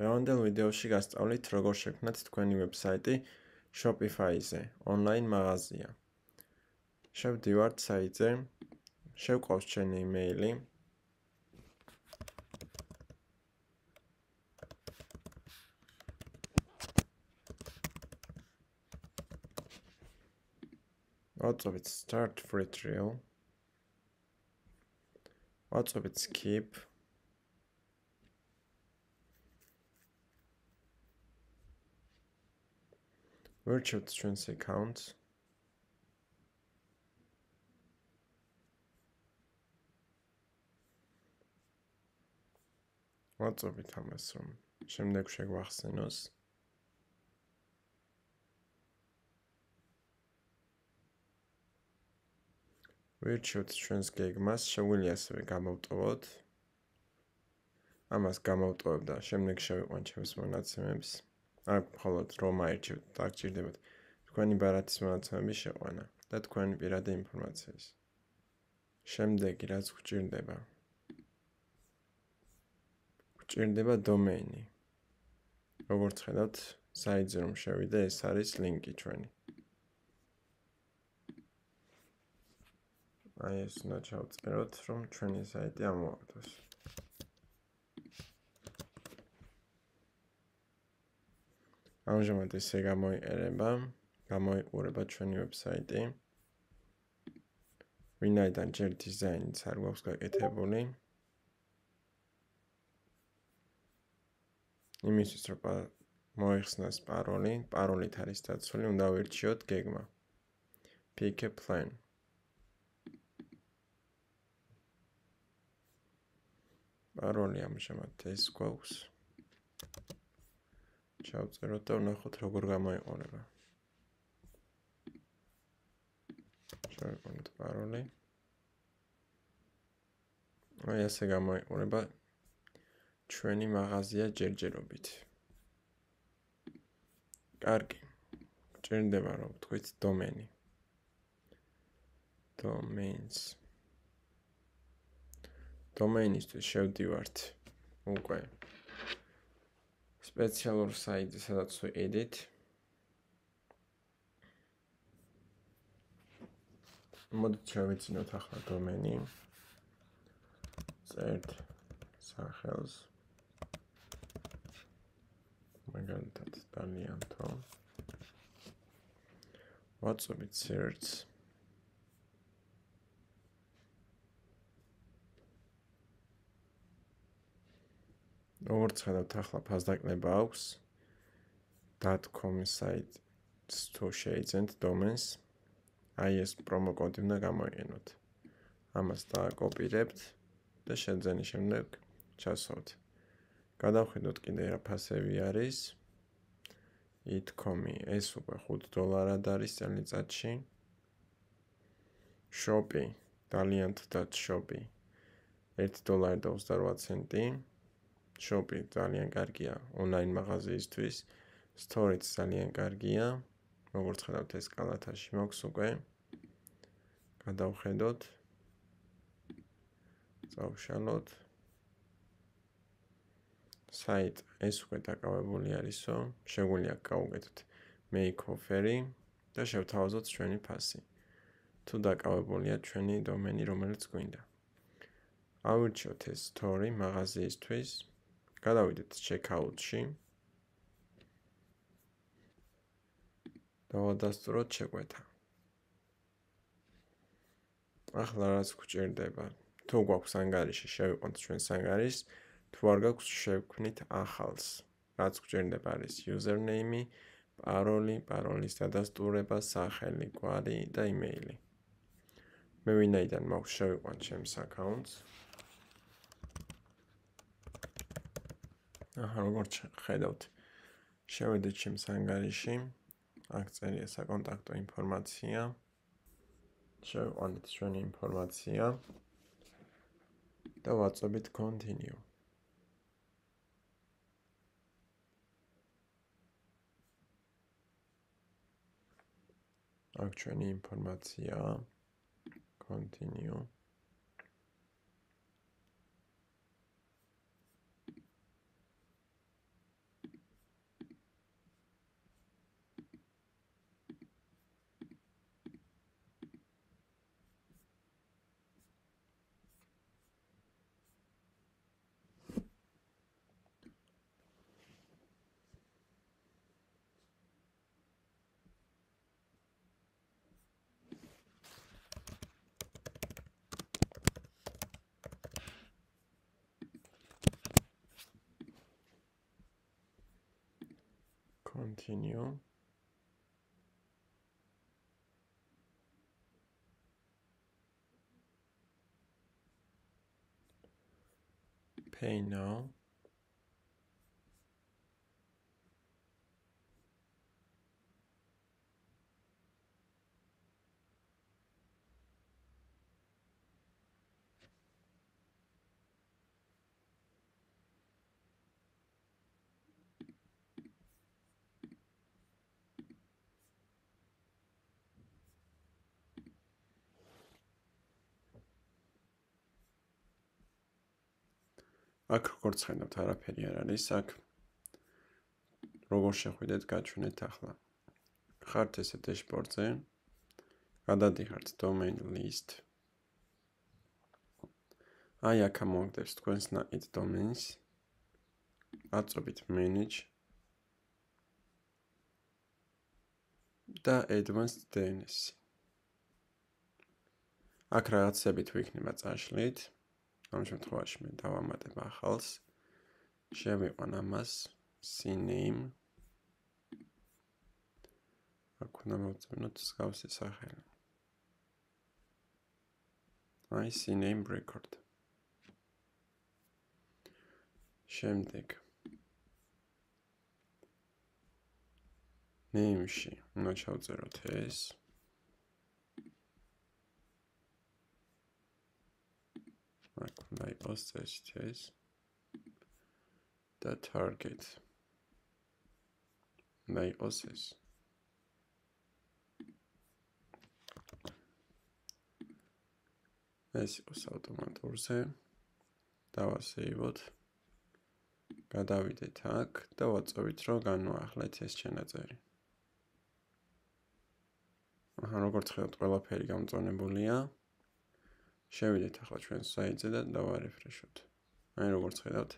დღევანდელ ვიდეოში გასწავლით, როგორ შექმნათ თქვენი ვებსაიტი Shopify-ზე, ონლაინ მაღაზია. შევდივართ საიტზე, შევყავს ჩემი იმეილი. ვაწვევით Start Free Trial. ვაწვევით Skip. ვერჩევთ ჩვენს accounts. ვაწვევით ამას, რომ შემდეგ შეგვახსენოს. ვერჩევთ ჩვენს გეგმას, შეგვიძლია ასევე გამოვტოვოთ. ამას გამოვტოვებ და შემდეგ შევიყვან ჩემს მონაცემებს. აქ მხოლოდ რომ აირჩევთ, დაგჭირდებათ თქვენი ბარათის მონაცემების შეყვანა და თქვენი პირადი ინფორმაციის. შემდეგი რაც გვჭირდება. გვჭირდება დომეინი. როგორც ხედავთ, საიტზე რომ შევიდე, ეს არის ლინკი ჩვენი. აი ეს უნდა ჩავწეროთ, რომ ჩვენი საიტი ამოვაგდოს. ამჟამად ესე გამოიყურება ჩვენი ვებსაიტი. ვინაიდან ჯერ დიზაინიც არ გვაქვს გაკეთებული. იმისთვის რომ მოიხსნას პაროლი, პაროლით არის დაცული, უნდა ვირჩიოთ გეგმა. Pick a plan. პაროლი ამჟამად ეს გვაქვს. ჩავწეროთ და ვნახოთ როგორ გამოიყურება. შევიყვანოთ პაროლი. აი ასე გამოიყურება ჩვენი მაღაზია ჯერჯერობით. კარგი. გჭირდება რომ ვთქვით დომენი. Domains. დომეინისთვის შევდივართ უკვე სპეციალურ საიტზე, სადაც ვიყიდით. მოდით შევიძინოთ ახლა დომენი. წერთ სახელს. მაგალითად დალიანთო. ვაწვევით search. როგორც ხედავთ, ახლა ფასდაკლება აქვს. .com-ის საიტს თუ შეიძენთ დომენს, აი ეს პრომო კოდი უნდა გამოიყენოთ. ამას დააკოპირებთ და შეძენის შემდეგ ჩასვავთ. გადავხედოთ კიდე რა ფასები არის. it.com-ი ეს უკვე $5 არის წელიწადში. Shopee, daliant.shopee $1.28. Shopee ძალიან კარგია ონლაინ მაღაზიისთვის. Store-იც ძალიან კარგია. როგორც ხედავთ, ეს კალათაში მაქვს უკვე. გადავხედოთ. წავშალოთ. საიტ ეს უკვე დაკავებული არისო. შეგვიძლია გავუკეთოთ make offer-ი და შევთავაზოთ ჩვენი ფასი. თუ დაკავებულია ჩვენი დომენი, რომელიც გვინდა. ავირჩიოთ ეს store მაღაზიისთვის. გადავიდეთ checkout-ში. დავადასტუროთ შეკვეთა. ახლა რაც გვჭირდება, თუ გვაქვს ანგარიში, შევიყვანთ ჩვენს ანგარიშს, თუ არ გაქვს, შევქმნით ახალს. რაც გვჭირდება არის username-ი, პაროლი, პაროლის დადასტურება, სახელი, გვარი და იმეილი. მე ვინაიდან მაქვს, შევიყვანთ ჩემს accounts. როგორც ხედავთ, შევედით ჩემს ანგარიში. აქ წერია საკონტაქტო ინფორმაცია. შევიყვანეთ ჩვენი ინფორმაცია და ვაწვევით continue. აქ ჩვენი ინფორმაცია. Continue. continue. Pay now. აქ როგორც ხედავთ, არაფერი არ არის. აქ როგორ შეხვიდეთ, გაჩვენეთ ახლა. ხართ ესე დაშბორდზე. გადადიხართ domain list. აი აქ მოგდებს თქვენს ნაკით domains. აწობით manage და advanced DNS. აქ რაღაცები თუ იქნება წაშლით. ამ შემთხვევაში მე დავამატებ ახალს. შევიყვან ამას cname. აქ უნდა მოვწმენოთ მსგავსი სახელი. აი cname record. შემდეგ name-ში უნდა ჩავწეროთ ეს. აქ უნდა იყოს ეს და target უნდა იყოს ეს. ეს იყოს ავტომატურზე. დავასეივოთ. გადავიდეთ აქ და ვაწვევით, რომ განვაახლეთ ეს ჩანაწერი. როგორც ხედავთ, ყველაფერი გამწვანებულია. შევიდეთ ახლა ჩვენს საიტზე და დავარეფრეშოთ. აი როგორც ხედავთ,